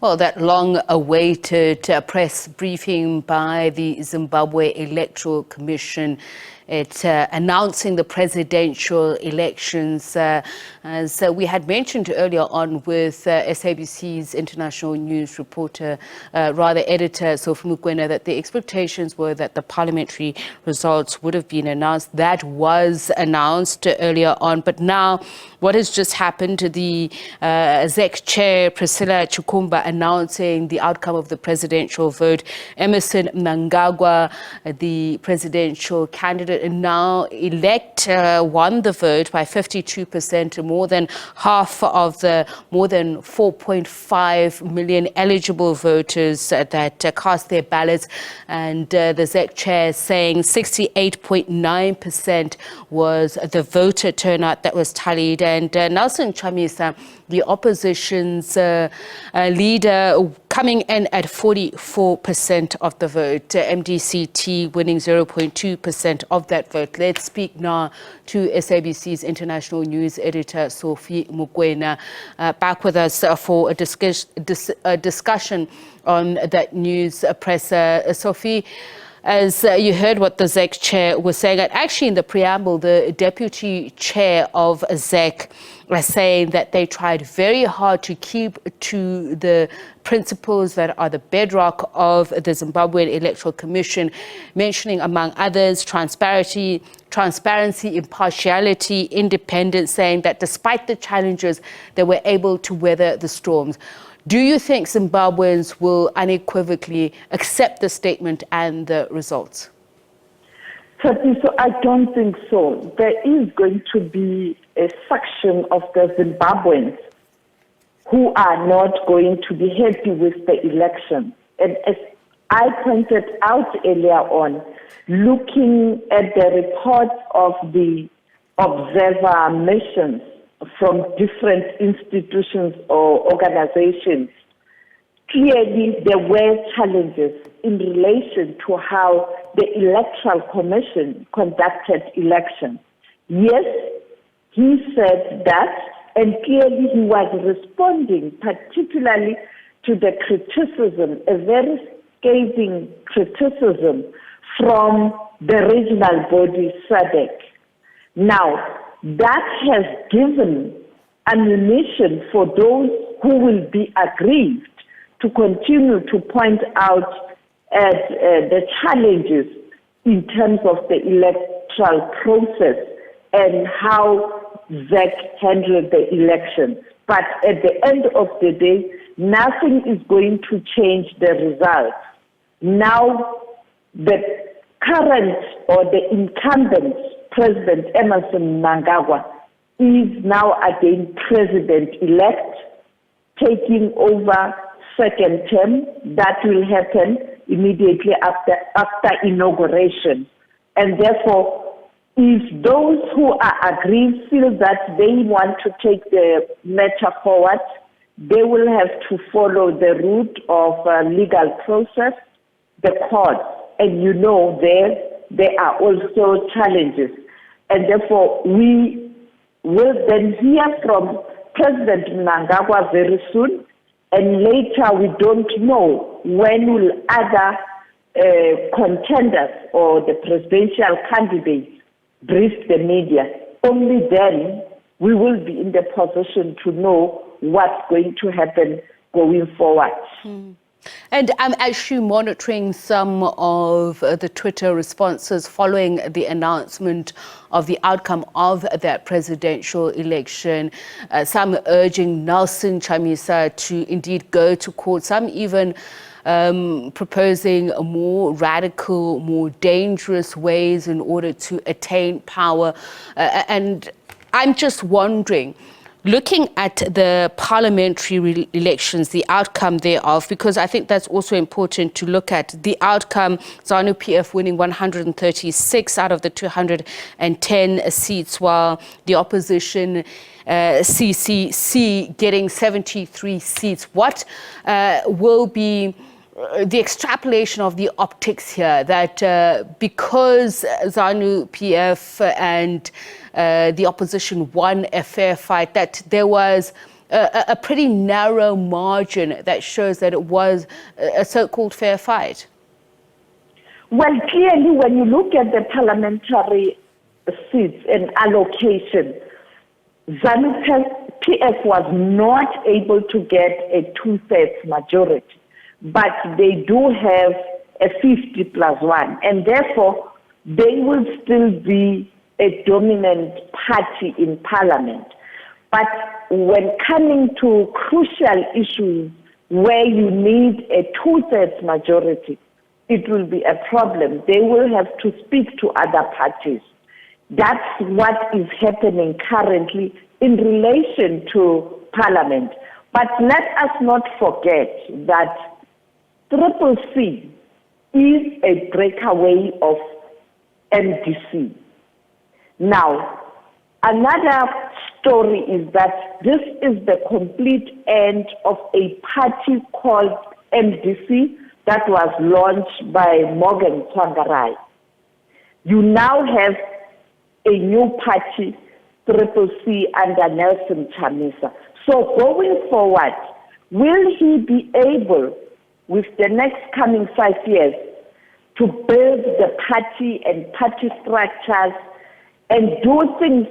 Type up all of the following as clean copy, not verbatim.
Well, that long-awaited press briefing by the Zimbabwe Electoral Commission, it's announcing the presidential elections. As we had mentioned earlier on with SABC's international news reporter, editor Sophie Mokoena, that the expectations were that the parliamentary results would have been announced. That was announced earlier on, but now what has just happened, the ZEC chair, Priscilla Chukumba, announcing the outcome of the presidential vote. Emmerson Mnangagwa, the presidential candidate, now elect, won the vote by 52%, more than half of the more than 4.5 million eligible voters that cast their ballots. And the ZEC chair saying 68.9% was the voter turnout that was tallied. And Nelson Chamisa, the opposition's leader, coming in at 44% of the vote, MDCT winning 0.2% of that vote. Let's speak now to SABC's international news editor, Sophie Mokoena, back with us for a discussion on that news presser. Sophie, as you heard what the ZEC chair was saying, and actually in the preamble, the deputy chair of ZEC was saying that they tried very hard to keep to the principles that are the bedrock of the Zimbabwe Electoral Commission, mentioning, among others, transparency, impartiality, independence, saying that despite the challenges, they were able to weather the storms. Do you think Zimbabweans will unequivocally accept the statement and the results? So I don't think so. There is going to be a section of the Zimbabweans who are not going to be happy with the election. And as I pointed out earlier on, looking at the reports of the observer missions from different institutions or organizations, clearly there were challenges in relation to how the Electoral Commission conducted elections. Yes, he said that, and clearly he was responding particularly to the criticism, a very scathing criticism from the regional body SABC. Now, that has given ammunition for those who will be aggrieved to continue to point out at the challenges in terms of the electoral process and how ZEC handled the election. But at the end of the day, nothing is going to change the results. Now, the current or the incumbent President Emmerson Mnangagwa is now again president-elect, taking over second term. That will happen immediately after inauguration. And therefore, if those who are aggrieved feel that they want to take the matter forward, they will have to follow the route of legal process, the courts. And you know there are also challenges. And therefore, we will then hear from President Mnangagwa very soon. And later, we don't know when will other contenders or the presidential candidates brief the media. Only then we will be in the position to know what's going to happen going forward. And I'm actually monitoring some of the Twitter responses following the announcement of the outcome of that presidential election. Some urging Nelson Chamisa to indeed go to court, some even proposing more radical, more dangerous ways in order to attain power. And I'm just wondering, looking at the parliamentary elections, the outcome thereof, because I think that's also important to look at the outcome, ZANU-PF winning 136 out of the 210 seats, while the opposition CCC getting 73 seats. What will be the extrapolation of the optics here, that because ZANU-PF and the opposition won a fair fight, that there was a pretty narrow margin that shows that it was a so-called fair fight? Well, clearly, when you look at the parliamentary seats and allocation, ZANU-PF was not able to get a 2/3 majority, but they do have a 50+1, and therefore they will still be a dominant party in parliament. But when coming to crucial issues where you need a 2/3 majority, it will be a problem. They will have to speak to other parties. That's what is happening currently in relation to Parliament. But let us not forget that SABC is a breakaway of MDC. Now, another story is that this is the complete end of a party called MDC that was launched by Morgan Tsvangirai. You now have a new party, SABC, under Nelson Chamisa. So going forward, will he be able, with the next coming 5 years, to build the party and party structures and do things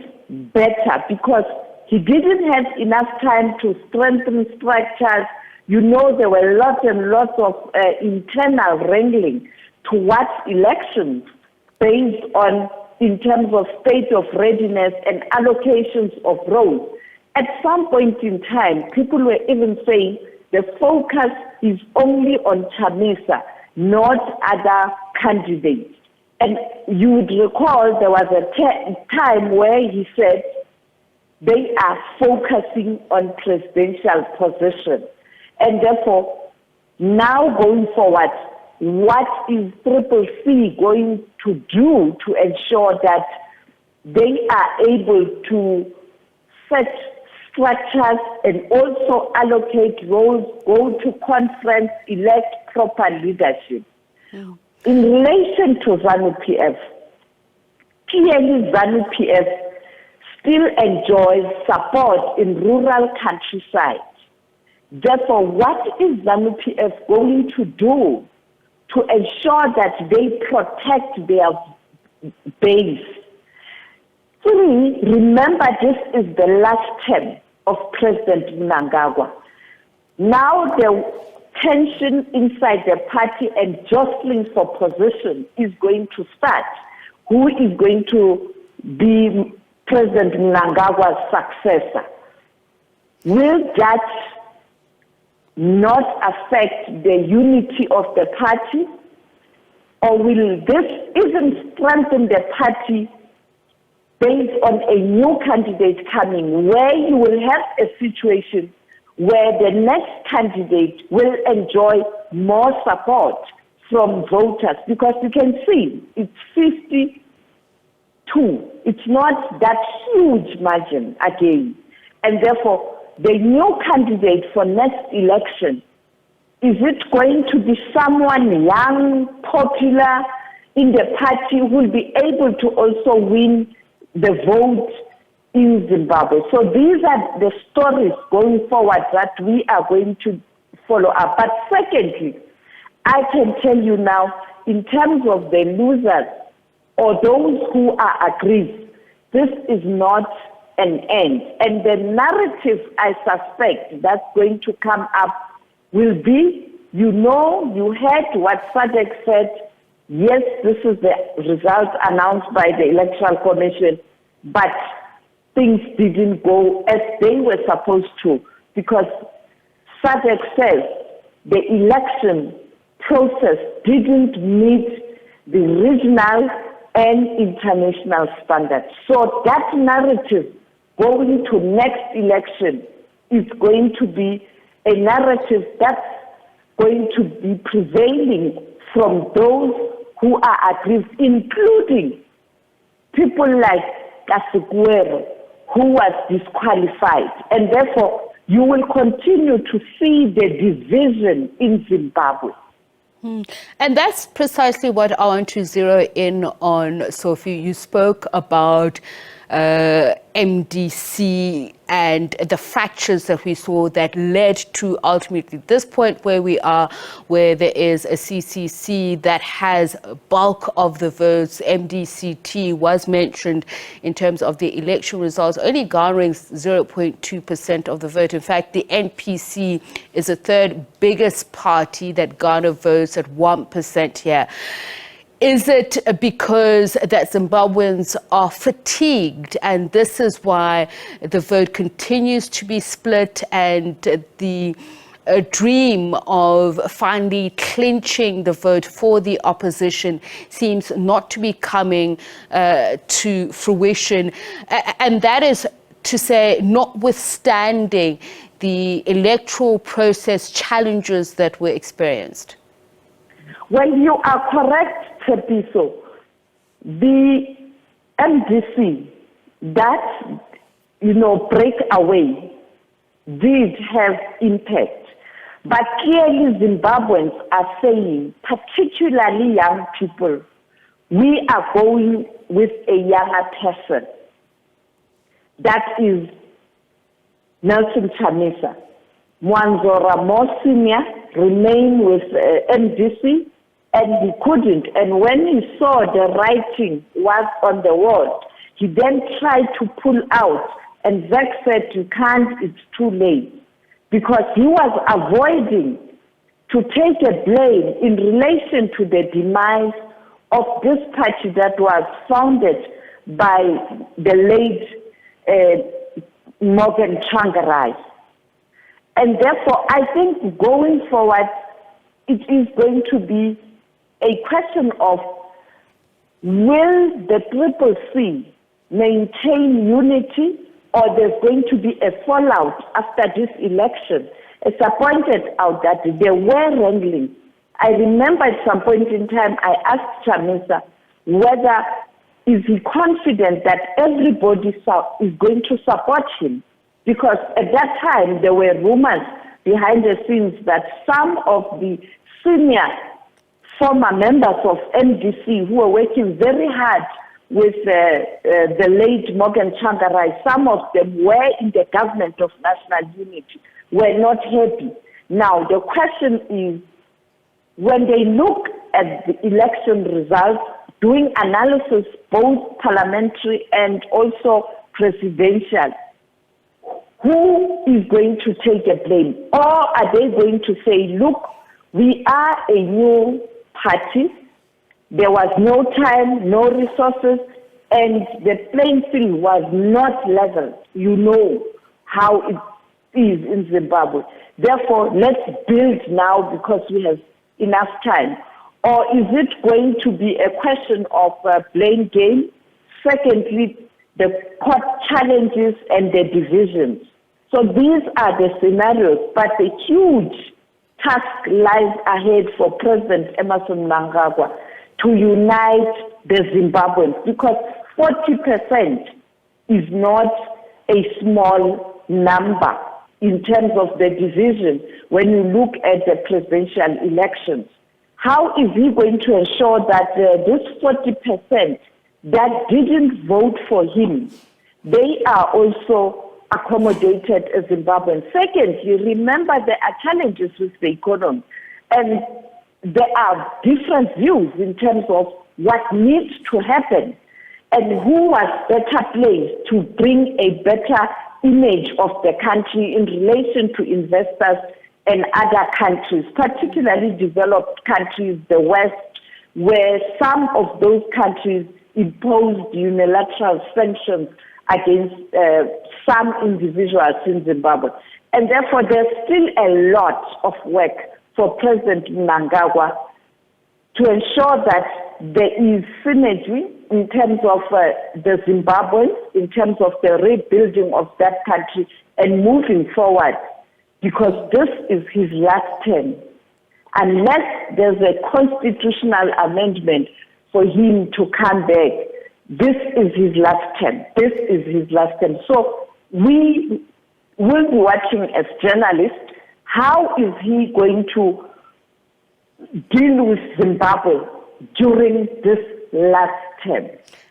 better? Because he didn't have enough time to strengthen structures. You know, there were lots and lots of internal wrangling towards elections based on, in terms of state of readiness and allocations of roles. At some point in time, people were even saying the focus is only on Chamisa, not other candidates. And you would recall there was a time where he said they are focusing on presidential position. And therefore, now going forward, what is SABC going to do to ensure that they are able to set structures and also allocate roles, go to conference, elect proper leadership? In relation to ZANU-PF, clearly ZANU-PF still enjoys support in rural countryside. Therefore, what is ZANU-PF going to do to ensure that they protect their base? 3, remember this is the last term of President Mnangagwa. Now the tension inside the party and jostling for position is going to start. Who is going to be President Mnangagwa's successor? Will that not affect the unity of the party? Or will this even strengthen the party based on a new candidate coming, where you will have a situation where the next candidate will enjoy more support from voters? Because you can see it's 52. It's not that huge margin again. And therefore, the new candidate for next election, is it going to be someone young, popular in the party who will be able to also win the vote in Zimbabwe? So these are the stories going forward that we are going to follow up. But secondly, I can tell you now, in terms of the losers or those who are aggrieved, this is not an end. And the narrative, I suspect, that's going to come up will be, you know, you heard what SADC said. Yes, this is the result announced by the Electoral Commission, but things didn't go as they were supposed to, because SADC says the election process didn't meet the regional and international standards. So that narrative going to next election is going to be a narrative that's going to be prevailing from those who are aggrieved, including people like Kasikuero, who was disqualified. And therefore, you will continue to see the division in Zimbabwe. And that's precisely what I want to zero in on, Sophie. You spoke about MDC and the fractures that we saw that led to ultimately this point where we are, where there is a CCC that has bulk of the votes. MDCT was mentioned in terms of the election results, only garnering 0.2% of the vote. In fact, the NPC is the third biggest party that garnered votes at 1% here. Is it because that Zimbabweans are fatigued and this is why the vote continues to be split, and the dream of finally clinching the vote for the opposition seems not to be coming to fruition? And that is to say, notwithstanding the electoral process challenges that were experienced? Well, you are correct, Tepiso. The MDC, that, breakaway did have impact. But clearly Zimbabweans are saying, particularly young people, we are going with a younger person. That is Nelson Chamisa. Mwanzora, more senior, remain with MDC, and he couldn't. And when he saw the writing was on the wall, he then tried to pull out, and Zach said, you can't, it's too late. Because he was avoiding to take a blame in relation to the demise of this party that was founded by the late Morgan Tsvangirai. And therefore, I think going forward, it is going to be a question of, will the Triple C maintain unity, or there's going to be a fallout after this election? As I pointed out that there were wranglings. I remember at some point in time, I asked Chamisa whether is he confident that everybody is going to support him, because at that time there were rumors behind the scenes that some of the senior former members of MDC who were working very hard with the late Morgan Tsvangirai, some of them were in the government of national unity, were not happy. Now the question is, when they look at the election results, doing analysis both parliamentary and also presidential, who is going to take the blame? Or are they going to say, look, we are a new party, there was no time, no resources, and the playing field was not level. You know how it is in Zimbabwe. Therefore, let's build now because we have enough time. Or is it going to be a question of blame game? Secondly, the court challenges and the divisions. So these are the scenarios, but the huge task lies ahead for President Emmerson Mnangagwa to unite the Zimbabweans, because 40% is not a small number in terms of the division when you look at the presidential elections. How is he going to ensure that this 40% that didn't vote for him, they are also accommodated as Zimbabweans? Second, you remember there are challenges with the economy, and there are different views in terms of what needs to happen and who was better placed to bring a better image of the country in relation to investors and other countries, particularly developed countries, the West, where some of those countries imposed unilateral sanctions against some individuals in Zimbabwe. And therefore, there's still a lot of work for President Mnangagwa to ensure that there is synergy in terms of the Zimbabweans, in terms of the rebuilding of that country and moving forward, because this is his last term. Unless there's a constitutional amendment for him to come back, this is his last term. This is his last term. So we will be watching as journalists, how is he going to deal with Zimbabwe during this last term?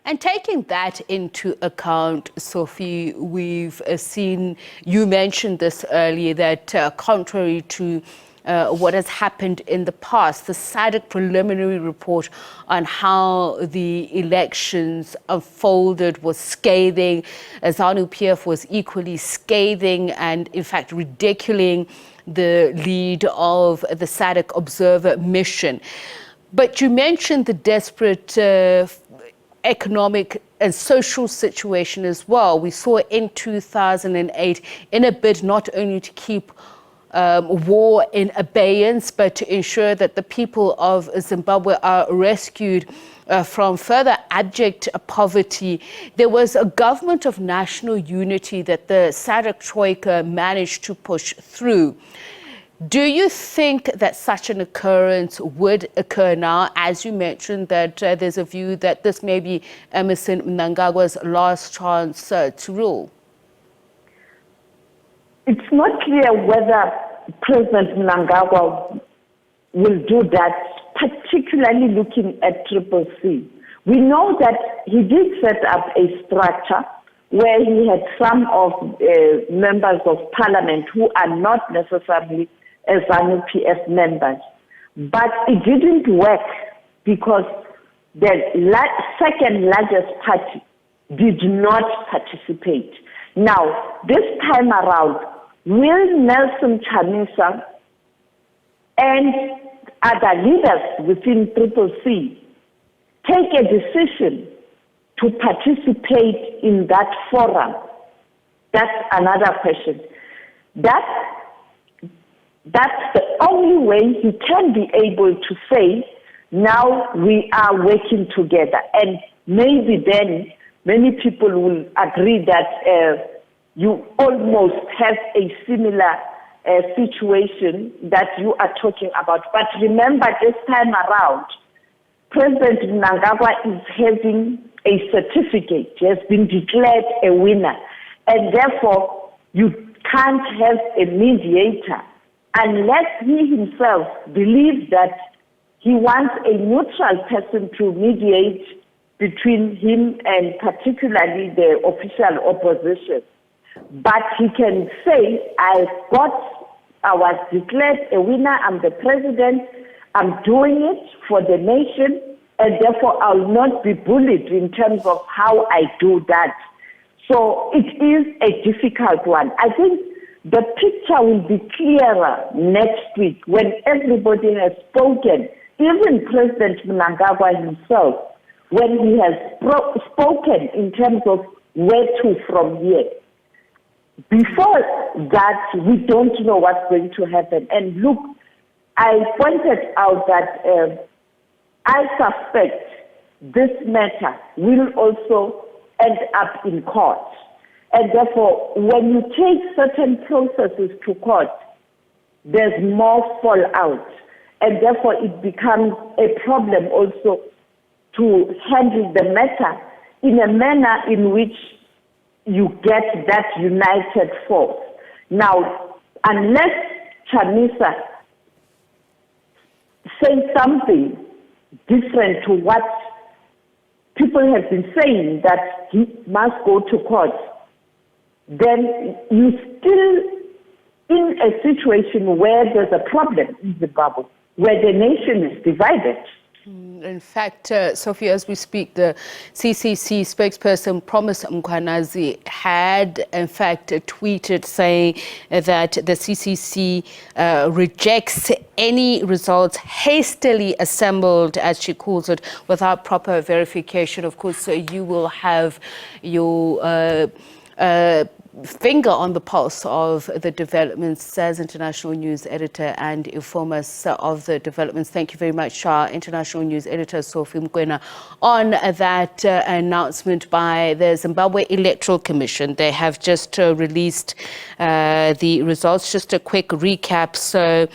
And taking that into account, Sophie, we've seen, you mentioned this earlier, that contrary to what has happened in the past, the SADC preliminary report on how the elections unfolded was scathing. ZANU-PF was equally scathing and, in fact, ridiculing the lead of the SADC observer mission. But you mentioned the desperate economic and social situation as well. We saw in 2008, in a bid not only to keep war in abeyance, but to ensure that the people of Zimbabwe are rescued from further abject poverty. There was a government of national unity that the SADC Troika managed to push through. Do you think that such an occurrence would occur now? As you mentioned, that there's a view that this may be Emmerson Mnangagwa's last chance to rule. It's not clear whether President Mnangagwa will do that, particularly looking at CCC. We know that he did set up a structure where he had some of members of parliament who are not necessarily ZANU-PF members. But it didn't work because the second largest party did not participate. Now, this time around, will Nelson Chamisa and other leaders within CCC take a decision to participate in that forum? That's another question. That's the only way he can be able to say, now we are working together. And maybe then many people will agree that you almost have a similar situation that you are talking about. But remember, this time around, President Mnangagwa is having a certificate. He has been declared a winner. And therefore, you can't have a mediator unless he himself believes that he wants a neutral person to mediate between him and particularly the official opposition. But he can say, I was declared a winner, I'm the president, I'm doing it for the nation, and therefore I will not be bullied in terms of how I do that. So it is a difficult one. I think the picture will be clearer next week when everybody has spoken, even President Mnangagwa himself, when he has spoken in terms of where to from here. Before that, we don't know what's going to happen. And look, I pointed out that I suspect this matter will also end up in court. And therefore, when you take certain processes to court, there's more fallout. And therefore, it becomes a problem also to handle the matter in a manner in which you get that united force. Now, unless Chamisa says something different to what people have been saying, that he must go to court, then you're still in a situation where there's a problem in Zimbabwe, where the nation is divided. In fact, Sophie, as we speak, the CCC spokesperson, Promise Mkhwanazi, had in fact tweeted saying that the CCC rejects any results hastily assembled, as she calls it, without proper verification. Of course, you will have your finger on the pulse of the developments as international news editor and inform us of the developments. Thank you very much, international news editor Sophie Mokoena, on that announcement by the Zimbabwe Electoral Commission. They have just released the results. Just a quick recap. So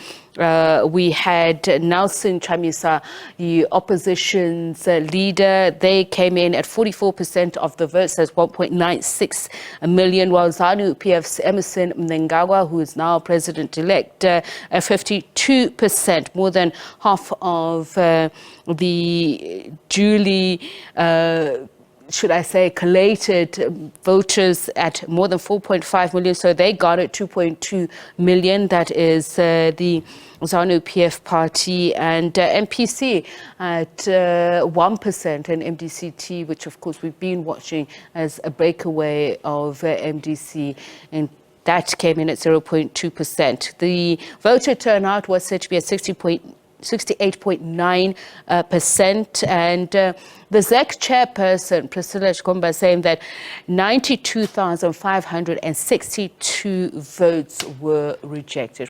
we had Nelson Chamisa, the opposition's leader. They came in at 44% of the votes, that's 1.96 million, while ZANU-PF's Emmerson Mnangagwa, who is now president-elect, 52%, more than half of the duly should I say, collated voters at more than 4.5 million. So they got it 2.2 million. That is the ZANU-PF party, and MPC at 1%, and MDCT, which of course we've been watching as a breakaway of MDC, and that came in at 0.2%. The voter turnout was said to be at 68.9%, and the ZEC chairperson, Priscilla Shikomba, saying that 92,562 votes were rejected.